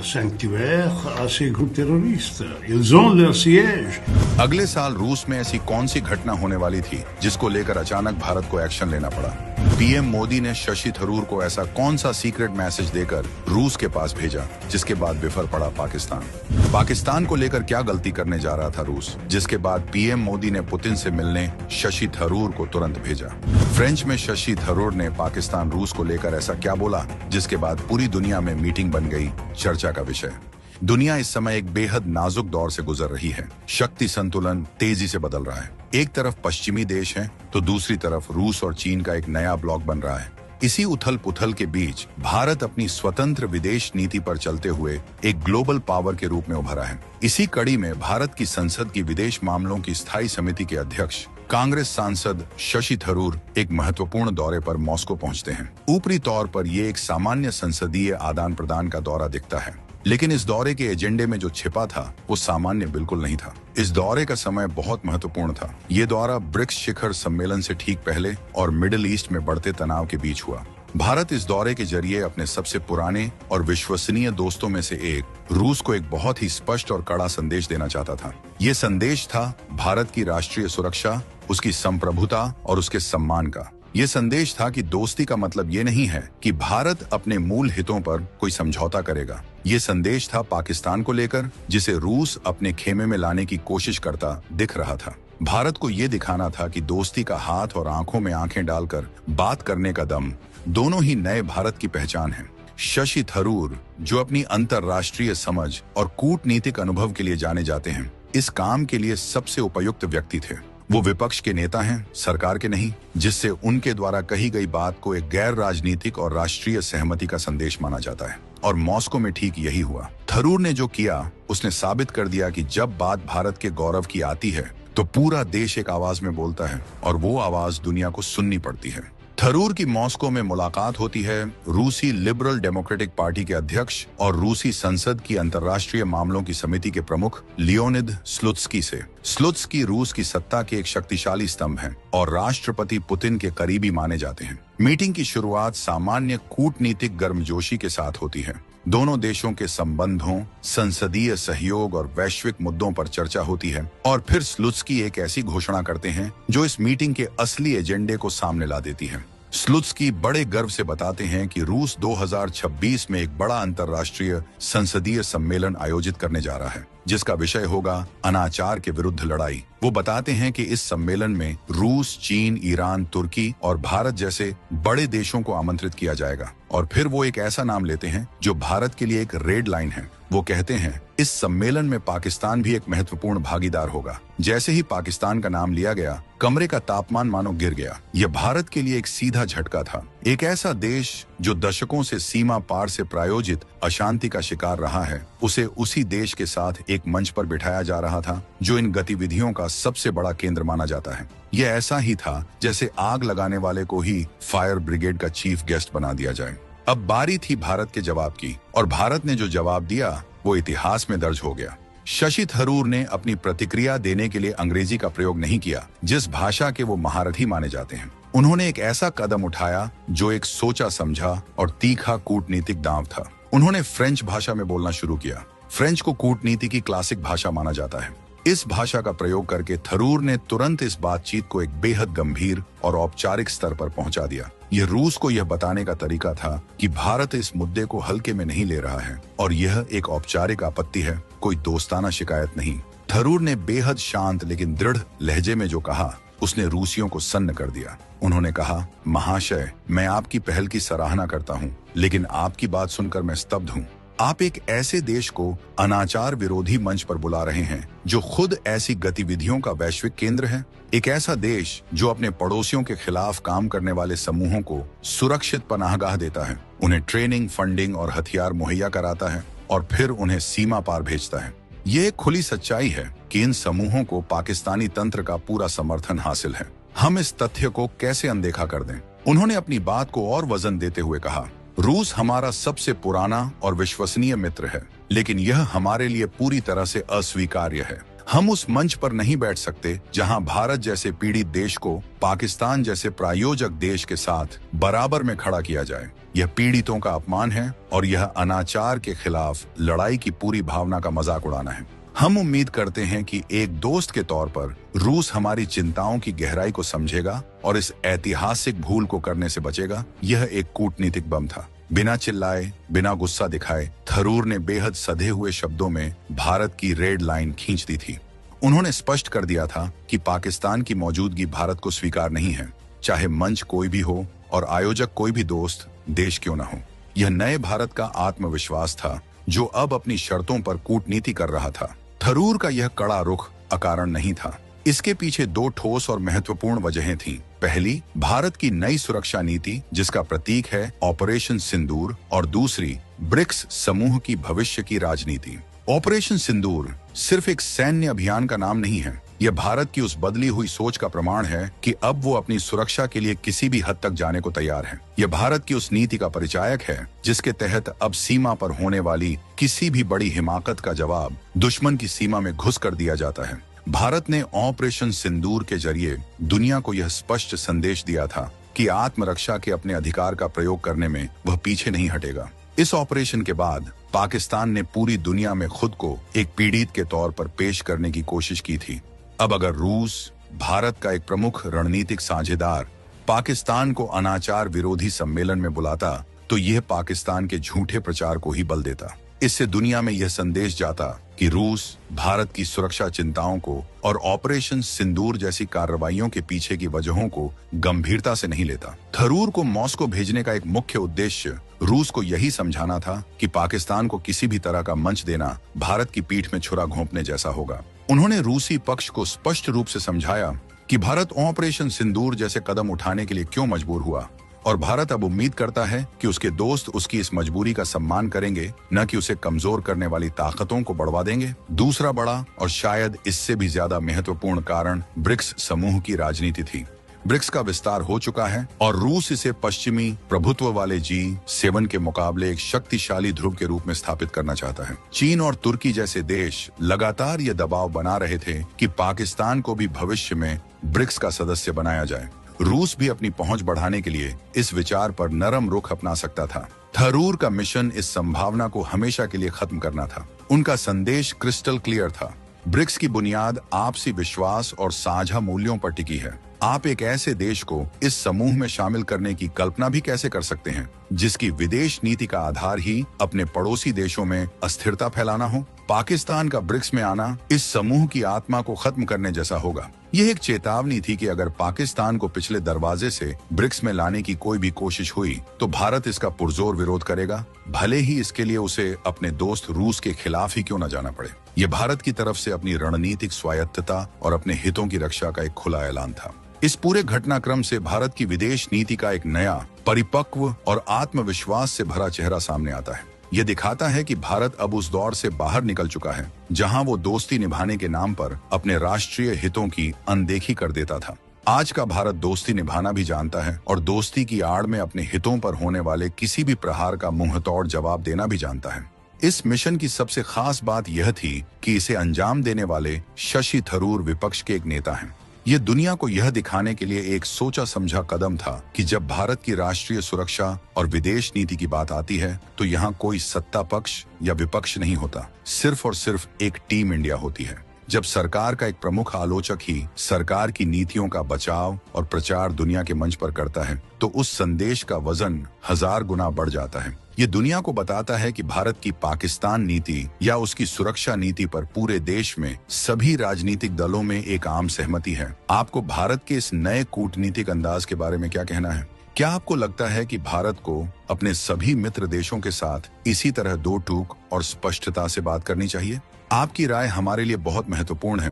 sanctuaire à ces groupes terroristes. Ils ont leur siège. अगले साल रूस में ऐसी कौन सी घटना होने वाली थी जिसको लेकर अचानक भारत को एक्शन लेना पड़ा? पीएम मोदी ने शशि थरूर को ऐसा कौन सा सीक्रेट मैसेज देकर रूस के पास भेजा जिसके बाद बिफर पड़ा पाकिस्तान? पाकिस्तान को लेकर क्या गलती करने जा रहा था रूस, जिसके बाद पीएम मोदी ने पुतिन से मिलने शशि थरूर को तुरंत भेजा? फ्रेंच में शशि थरूर ने पाकिस्तान रूस को लेकर ऐसा क्या बोला जिसके बाद पूरी दुनिया में मीटिंग बन गई चर्चा का विषय? दुनिया इस समय एक बेहद नाजुक दौर से गुजर रही है। शक्ति संतुलन तेजी से बदल रहा है। एक तरफ पश्चिमी देश हैं, तो दूसरी तरफ रूस और चीन का एक नया ब्लॉक बन रहा है। इसी उथल पुथल के बीच भारत अपनी स्वतंत्र विदेश नीति पर चलते हुए एक ग्लोबल पावर के रूप में उभरा है। इसी कड़ी में भारत की संसद की विदेश मामलों की स्थायी समिति के अध्यक्ष कांग्रेस सांसद शशि थरूर एक महत्वपूर्ण दौरे पर मॉस्को पहुंचते हैं। ऊपरी तौर पर ये एक सामान्य संसदीय आदान प्रदान का दौरा दिखता है, लेकिन इस दौरे के एजेंडे में जो छिपा था वो सामान्य बिल्कुल नहीं था। इस दौरे का समय बहुत महत्वपूर्ण था। ये दौरा ब्रिक्स शिखर सम्मेलन से ठीक पहले और मिडिल ईस्ट में बढ़ते तनाव के बीच हुआ। भारत इस दौरे के जरिए अपने सबसे पुराने और विश्वसनीय दोस्तों में से एक रूस को एक बहुत ही स्पष्ट और कड़ा संदेश देना चाहता था। ये संदेश था भारत की राष्ट्रीय सुरक्षा, उसकी संप्रभुता और उसके सम्मान का। ये संदेश था कि दोस्ती का मतलब ये नहीं है कि भारत अपने मूल हितों पर कोई समझौता करेगा। ये संदेश था पाकिस्तान को लेकर, जिसे रूस अपने खेमे में लाने की कोशिश करता दिख रहा था। भारत को ये दिखाना था कि दोस्ती का हाथ और आंखों में आंखें डालकर बात करने का दम, दोनों ही नए भारत की पहचान है। शशि थरूर, जो अपनी अंतर्राष्ट्रीय समझ और कूटनीतिक अनुभव के लिए जाने जाते हैं, इस काम के लिए सबसे उपयुक्त व्यक्ति थे। वो विपक्ष के नेता हैं, सरकार के नहीं, जिससे उनके द्वारा कही गई बात को एक गैर राजनीतिक और राष्ट्रीय सहमति का संदेश माना जाता है। और मॉस्को में ठीक यही हुआ। थरूर ने जो किया, उसने साबित कर दिया कि जब बात भारत के गौरव की आती है तो पूरा देश एक आवाज में बोलता है, और वो आवाज दुनिया को सुननी पड़ती है। थरूर की मॉस्को में मुलाकात होती है रूसी लिबरल डेमोक्रेटिक पार्टी के अध्यक्ष और रूसी संसद की अंतर्राष्ट्रीय मामलों की समिति के प्रमुख लियोनिद स्लुत्स्की से। स्लुत्स्की रूस की सत्ता के एक शक्तिशाली स्तंभ हैं और राष्ट्रपति पुतिन के करीबी माने जाते हैं। मीटिंग की शुरुआत सामान्य कूटनीतिक गर्मजोशी के साथ होती है। दोनों देशों के संबंधों, संसदीय सहयोग और वैश्विक मुद्दों पर चर्चा होती है, और फिर स्लुत्स्की एक ऐसी घोषणा करते हैं जो इस मीटिंग के असली एजेंडे को सामने ला देती है। स्लुत्स्की बड़े गर्व से बताते हैं कि रूस 2026 में एक बड़ा अंतर्राष्ट्रीय संसदीय सम्मेलन आयोजित करने जा रहा है, जिसका विषय होगा अनाचार के विरुद्ध लड़ाई। वो बताते हैं कि इस सम्मेलन में रूस, चीन, ईरान, तुर्की और भारत जैसे बड़े देशों को आमंत्रित किया जाएगा। और फिर वो एक ऐसा नाम लेते हैं जो भारत के लिए एक रेड लाइन है। वो कहते हैं इस सम्मेलन में पाकिस्तान भी एक महत्वपूर्ण भागीदार होगा। जैसे ही पाकिस्तान का नाम लिया गया, कमरे का तापमान मानो गिर गया। यह भारत के लिए एक सीधा झटका था। एक ऐसा देश जो दशकों से सीमा पार से प्रायोजित अशांति का शिकार रहा है, उसे उसी देश के साथ एक मंच पर बिठाया जा रहा था जो इन गतिविधियों का सबसे बड़ा केंद्र माना जाता है। यह ऐसा ही था जैसे आग लगाने वाले को ही फायर ब्रिगेड का चीफ गेस्ट बना दिया जाए। अब बारी थी भारत के जवाब की, और भारत ने जो जवाब दिया वो इतिहास में दर्ज हो गया। शशि थरूर ने अपनी प्रतिक्रिया देने के लिए अंग्रेजी का प्रयोग नहीं किया, जिस भाषा के वो महारथी माने जाते हैं। उन्होंने एक ऐसा कदम उठाया जो एक सोचा समझा और तीखा कूटनीतिक दांव था। उन्होंने फ्रेंच भाषा में बोलना शुरू किया। फ्रेंच को कूटनीति की क्लासिक भाषा माना जाता है। इस भाषा का प्रयोग करके थरूर ने तुरंत इस बातचीत को एक बेहद गंभीर और औपचारिक स्तर पर पहुंचा दिया। यह रूस को यह बताने का तरीका था कि भारत इस मुद्दे को हल्के में नहीं ले रहा है, और यह एक औपचारिक आपत्ति है, कोई दोस्ताना शिकायत नहीं। थरूर ने बेहद शांत लेकिन दृढ़ लहजे में जो कहा, उसने रूसियों को सन्न कर दिया। उन्होंने कहा, महाशय, मैं आपकी पहल की सराहना करता हूँ, लेकिन आपकी बात सुनकर मैं स्तब्ध हूँ। आप एक ऐसे देश को अनाचार विरोधी मंच पर बुला रहे हैं जो खुद ऐसी गतिविधियों का वैश्विक केंद्र है। एक ऐसा देश जो अपने पड़ोसियों के खिलाफ काम करने वाले समूहों को सुरक्षित पनाहगाह देता है, उन्हें ट्रेनिंग, फंडिंग और हथियार मुहैया कराता है, और फिर उन्हें सीमा पार भेजता है। ये एक खुली सच्चाई है कि इन समूहों को पाकिस्तानी तंत्र का पूरा समर्थन हासिल है। हम इस तथ्य को कैसे अनदेखा कर दें? उन्होंने अपनी बात को और वजन देते हुए कहा, रूस हमारा सबसे पुराना और विश्वसनीय मित्र है, लेकिन यह हमारे लिए पूरी तरह से अस्वीकार्य है। हम उस मंच पर नहीं बैठ सकते जहां भारत जैसे पीड़ित देश को पाकिस्तान जैसे प्रायोजक देश के साथ बराबर में खड़ा किया जाए। यह पीड़ितों का अपमान है और यह अनाचार के खिलाफ लड़ाई की पूरी भावना का मजाक उड़ाना है। हम उम्मीद करते हैं कि एक दोस्त के तौर पर रूस हमारी चिंताओं की गहराई को समझेगा और इस ऐतिहासिक भूल को करने से बचेगा। यह एक कूटनीतिक बम था। बिना चिल्लाए, बिना गुस्सा दिखाए थरूर ने बेहद सधे हुए शब्दों में भारत की रेड लाइन खींच दी थी। उन्होंने स्पष्ट कर दिया था कि पाकिस्तान की मौजूदगी भारत को स्वीकार नहीं है, चाहे मंच कोई भी हो और आयोजक कोई भी दोस्त देश क्यों न हो। यह नए भारत का आत्मविश्वास था जो अब अपनी शर्तों पर कूटनीति कर रहा था। थरूर का यह कड़ा रुख अकारण नहीं था। इसके पीछे दो ठोस और महत्वपूर्ण वजहें थीं। पहली, भारत की नई सुरक्षा नीति जिसका प्रतीक है ऑपरेशन सिंदूर, और दूसरी, ब्रिक्स समूह की भविष्य की राजनीति। ऑपरेशन सिंदूर सिर्फ एक सैन्य अभियान का नाम नहीं है, यह भारत की उस बदली हुई सोच का प्रमाण है कि अब वो अपनी सुरक्षा के लिए किसी भी हद तक जाने को तैयार है। यह भारत की उस नीति का परिचायक है जिसके तहत अब सीमा पर होने वाली किसी भी बड़ी हिमाकत का जवाब दुश्मन की सीमा में घुस कर दिया जाता है। भारत ने ऑपरेशन सिंदूर के जरिए दुनिया को यह स्पष्ट संदेश दिया था कि आत्मरक्षा के अपने अधिकार का प्रयोग करने में वह पीछे नहीं हटेगा। इस ऑपरेशन के बाद पाकिस्तान ने पूरी दुनिया में खुद को एक पीड़ित के तौर पर पेश करने की कोशिश की थी। अब अगर रूस, भारत का एक प्रमुख रणनीतिक साझेदार, पाकिस्तान को अनाचार विरोधी सम्मेलन में बुलाता तो यह पाकिस्तान के झूठे प्रचार को ही बल देता। इससे दुनिया में यह संदेश जाता कि रूस भारत की सुरक्षा चिंताओं को और ऑपरेशन सिंदूर जैसी कार्रवाइयों के पीछे की वजहों को गंभीरता से नहीं लेता। थरूर को मॉस्को भेजने का एक मुख्य उद्देश्य रूस को यही समझाना था कि पाकिस्तान को किसी भी तरह का मंच देना भारत की पीठ में छुरा घोंपने जैसा होगा। उन्होंने रूसी पक्ष को स्पष्ट रूप से समझाया कि भारत ऑपरेशन सिंदूर जैसे कदम उठाने के लिए क्यों मजबूर हुआ, और भारत अब उम्मीद करता है कि उसके दोस्त उसकी इस मजबूरी का सम्मान करेंगे, न कि उसे कमजोर करने वाली ताकतों को बढ़वा देंगे। दूसरा बड़ा और शायद इससे भी ज्यादा महत्वपूर्ण कारण ब्रिक्स समूह की राजनीति थी। ब्रिक्स का विस्तार हो चुका है और रूस इसे पश्चिमी प्रभुत्व वाले G7 के मुकाबले एक शक्तिशाली ध्रुव के रूप में स्थापित करना चाहता है। चीन और तुर्की जैसे देश लगातार ये दबाव बना रहे थे कि पाकिस्तान को भी भविष्य में ब्रिक्स का सदस्य बनाया जाए। रूस भी अपनी पहुंच बढ़ाने के लिए इस विचार पर नरम रुख अपना सकता था। थरूर का मिशन इस संभावना को हमेशा के लिए खत्म करना था। उनका संदेश क्रिस्टल क्लियर था। ब्रिक्स की बुनियाद आपसी विश्वास और साझा मूल्यों पर टिकी है। आप एक ऐसे देश को इस समूह में शामिल करने की कल्पना भी कैसे कर सकते हैं जिसकी विदेश नीति का आधार ही अपने पड़ोसी देशों में अस्थिरता फैलाना हो? पाकिस्तान का ब्रिक्स में आना इस समूह की आत्मा को खत्म करने जैसा होगा। यह एक चेतावनी थी कि अगर पाकिस्तान को पिछले दरवाजे से ब्रिक्स में लाने की कोई भी कोशिश हुई तो भारत इसका पुरजोर विरोध करेगा, भले ही इसके लिए उसे अपने दोस्त रूस के खिलाफ ही क्यों न जाना पड़े। यह भारत की तरफ से अपनी रणनीतिक स्वायत्तता और अपने हितों की रक्षा का एक खुला ऐलान था। इस पूरे घटनाक्रम से भारत की विदेश नीति का एक नया, परिपक्व और आत्मविश्वास से भरा चेहरा सामने आता है। यह दिखाता है कि भारत अब उस दौर से बाहर निकल चुका है जहां वो दोस्ती निभाने के नाम पर अपने राष्ट्रीय हितों की अनदेखी कर देता था। आज का भारत दोस्ती निभाना भी जानता है और दोस्ती की आड़ में अपने हितों पर होने वाले किसी भी प्रहार का मुंहतोड़ जवाब देना भी जानता है। इस मिशन की सबसे खास बात यह थी कि इसे अंजाम देने वाले शशि थरूर विपक्ष के एक नेता हैं। यह दुनिया को यह दिखाने के लिए एक सोचा समझा कदम था कि जब भारत की राष्ट्रीय सुरक्षा और विदेश नीति की बात आती है तो यहाँ कोई सत्ता पक्ष या विपक्ष नहीं होता, सिर्फ और सिर्फ एक टीम इंडिया होती है। जब सरकार का एक प्रमुख आलोचक ही सरकार की नीतियों का बचाव और प्रचार दुनिया के मंच पर करता है तो उस संदेश का वजन 1000 गुना बढ़ जाता है। ये दुनिया को बताता है कि भारत की पाकिस्तान नीति या उसकी सुरक्षा नीति पर पूरे देश में सभी राजनीतिक दलों में एक आम सहमति है। आपको भारत के इस नए कूटनीतिक अंदाज के बारे में क्या कहना है? क्या आपको लगता है कि भारत को अपने सभी मित्र देशों के साथ इसी तरह दो टूक और स्पष्टता से बात करनी चाहिए? आपकी राय हमारे लिए बहुत महत्वपूर्ण है।